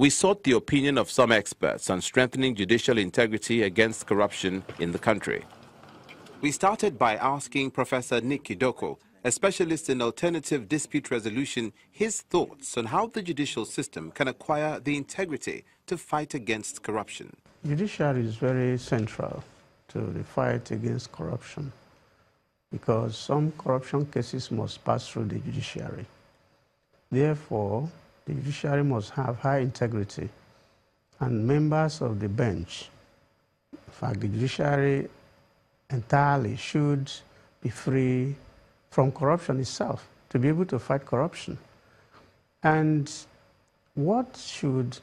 We sought the opinion of some experts on strengthening judicial integrity against corruption in the country. We started by asking Professor Nick Idoko, a specialist in alternative dispute resolution, his thoughts on how the judicial system can acquire the integrity to fight against corruption. Judiciary is very central to the fight against corruption because some corruption cases must pass through the judiciary. Therefore, the judiciary must have high integrity, and members of the bench, in fact, the judiciary entirely should be free from corruption itself to be able to fight corruption. And what should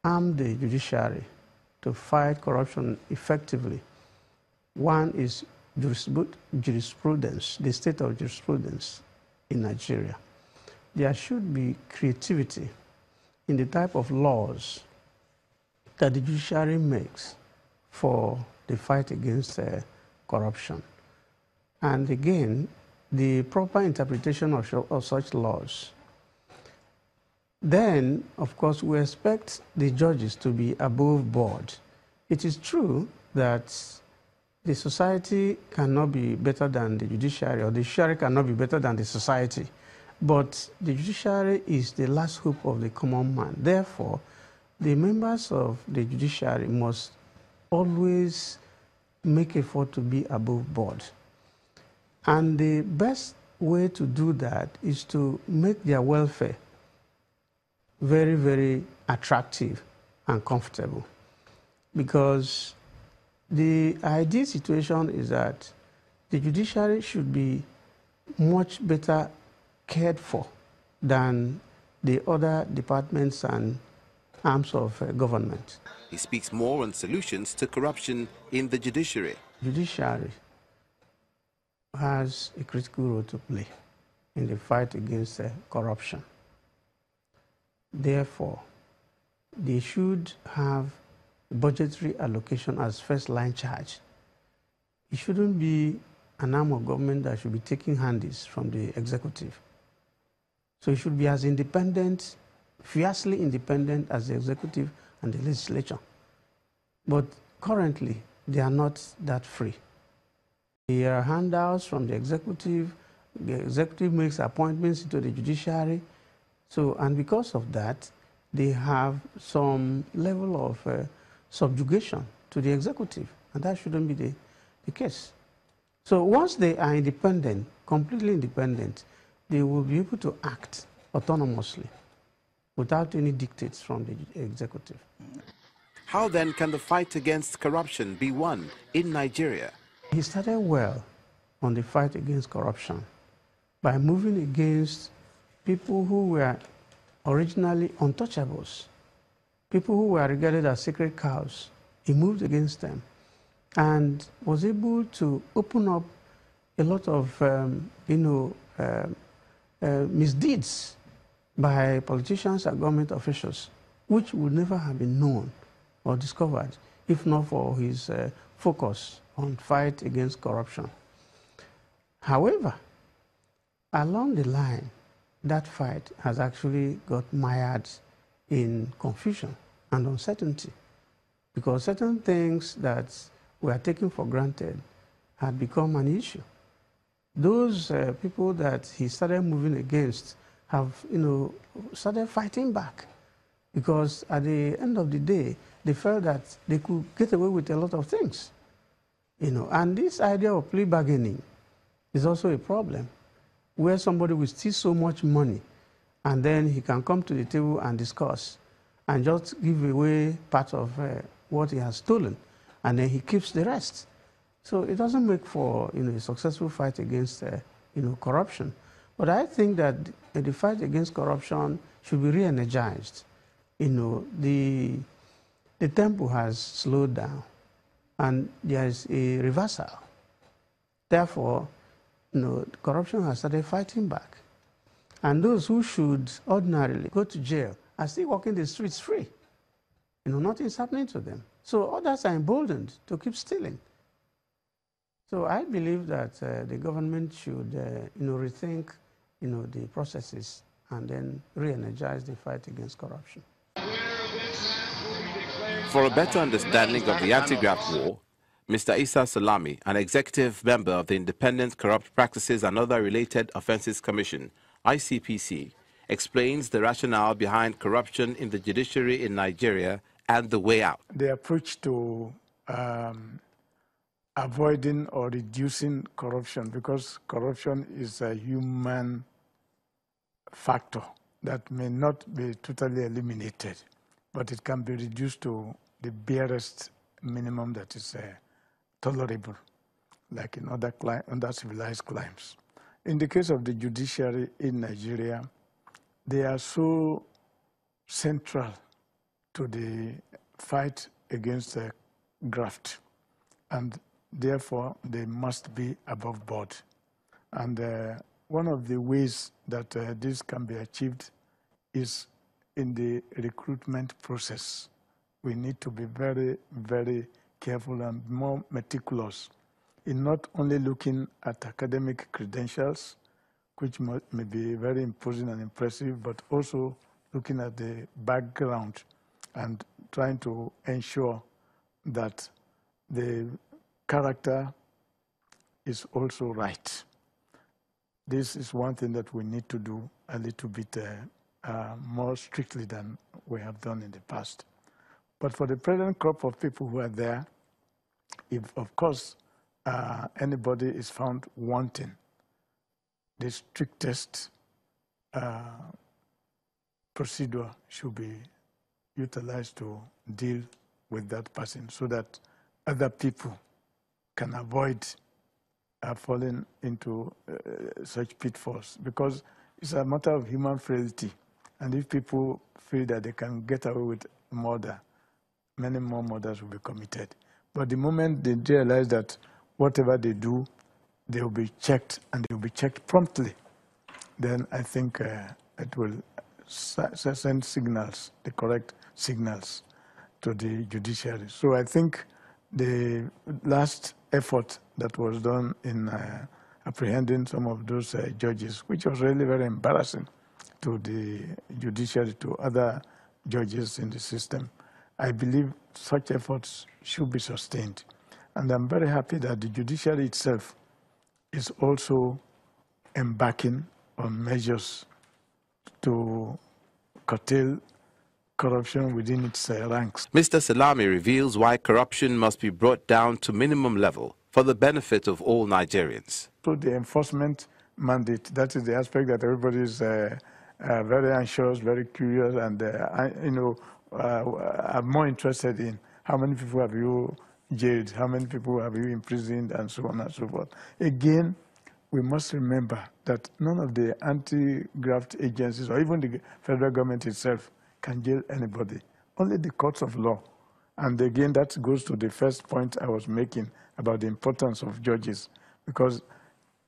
arm the judiciary to fight corruption effectively? One is jurisprudence, the state of jurisprudence in Nigeria. There should be creativity in the type of laws that the judiciary makes for the fight against corruption. And again, the proper interpretation of such laws. Then, of course, we expect the judges to be above board. It is true that the society cannot be better than the judiciary, or the judiciary cannot be better than the society. But the judiciary is the last hope of the common man. Therefore, the members of the judiciary must always make effort to be above board. And the best way to do that is to make their welfare very, very attractive and comfortable. Because the ideal situation is that the judiciary should be much better cared for than the other departments and arms of government. He speaks more on solutions to corruption in the judiciary. Judiciary has a critical role to play in the fight against corruption. Therefore, they should have budgetary allocation as first-line charge. It shouldn't be an arm of government that should be taking handies from the executive. So it should be as independent, fiercely independent as the executive and the legislature. But currently, they are not that free. There are handouts from the executive makes appointments into the judiciary. So, and because of that, they have some level of subjugation to the executive, and that shouldn't be the case. So once they are independent, completely independent, they will be able to act autonomously without any dictates from the executive. How then can the fight against corruption be won in Nigeria? He started well on the fight against corruption by moving against people who were originally untouchables, people who were regarded as sacred cows. He moved against them and was able to open up a lot of, misdeeds by politicians and government officials, which would never have been known or discovered if not for his focus on fight against corruption. However, along the line, that fight has actually got mired in confusion and uncertainty because certain things that were taken for granted had become an issue. Those people that he started moving against have, started fighting back because at the end of the day, they felt that they could get away with a lot of things. And this idea of plea bargaining is also a problem, where somebody will steal so much money and then he can come to the table and discuss and just give away part of what he has stolen, and then he keeps the rest. So it doesn't make for a successful fight against corruption. But I think that the fight against corruption should be re-energized. The tempo has slowed down and there is a reversal. Therefore, corruption has started fighting back. And those who should ordinarily go to jail are still walking the streets free. Nothing's happening to them. So others are emboldened to keep stealing. So I believe that the government should, rethink, the processes and then re-energize the fight against corruption. For a better understanding of the anti-graft war, Mr. Issa Salami, an executive member of the Independent Corrupt Practices and Other Related Offences Commission, ICPC, explains the rationale behind corruption in the judiciary in Nigeria and the way out. The approach to avoiding or reducing corruption, because corruption is a human factor that may not be totally eliminated, but it can be reduced to the barest minimum that is tolerable, like in other civilized climes. In the case of the judiciary in Nigeria, they are so central to the fight against graft, and therefore they must be above board. And one of the ways that this can be achieved is in the recruitment process. We need to be very, very careful and more meticulous in not only looking at academic credentials, which may be very imposing and impressive, but also looking at the background and trying to ensure that the character is also right. This is one thing that we need to do a little bit more strictly than we have done in the past. But for the present crop of people who are there, if, of course, anybody is found wanting, the strictest procedure should be utilized to deal with that person so that other people can avoid falling into such pitfalls, because it's a matter of human frailty. And if people feel that they can get away with murder, many more murders will be committed. But the moment they realize that whatever they do, they will be checked, and they will be checked promptly, then I think it will send signals, the correct signals, to the judiciary. So I think the last effort that was done in apprehending some of those judges, which was really very embarrassing to the judiciary, to other judges in the system, I believe such efforts should be sustained. And I'm very happy that the judiciary itself is also embarking on measures to curtail corruption within its ranks. Mr. Salami reveals why corruption must be brought down to minimum level for the benefit of all Nigerians. So the enforcement mandate, that is the aspect that everybody is very anxious, very curious, and are more interested in. How many people have you jailed? How many people have you imprisoned? And so on and so forth. Again, we must remember that none of the anti-graft agencies or even the federal government itself can jail anybody. Only the courts of law. And again, that goes to the first point I was making about the importance of judges, because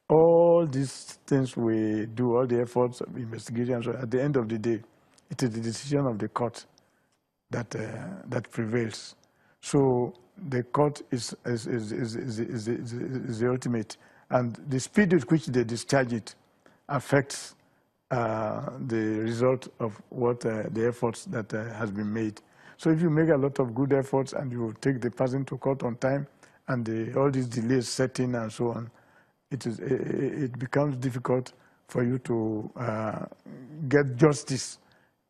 all these things we do, all the efforts of investigation, so at the end of the day, it is the decision of the court that that prevails. So the court is the ultimate, and the speed with which they discharge it affects the result of what the efforts that has been made. So if you make a lot of good efforts and you take the person to court on time, and all these delays set in and so on, it becomes difficult for you to get justice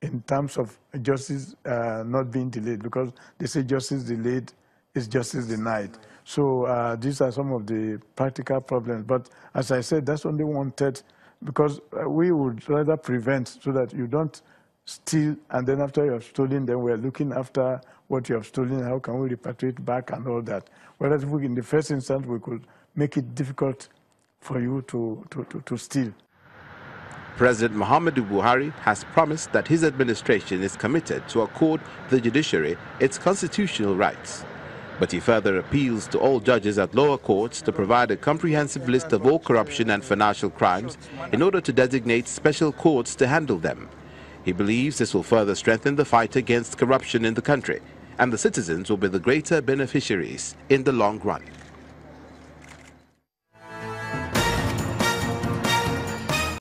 in terms of justice not being delayed, because they say justice delayed is justice denied. So these are some of the practical problems. But as I said, that's only 1/3, because we would rather prevent so that you don't steal, and then after you have stolen, then we're looking after what you have stolen, how can we repatriate back and all that. Whereas if we, in the first instance, we could make it difficult for you to steal. President Muhammadu Buhari has promised that his administration is committed to accord the judiciary its constitutional rights. But he further appeals to all judges at lower courts to provide a comprehensive list of all corruption and financial crimes in order to designate special courts to handle them. He believes this will further strengthen the fight against corruption in the country, and the citizens will be the greater beneficiaries in the long run.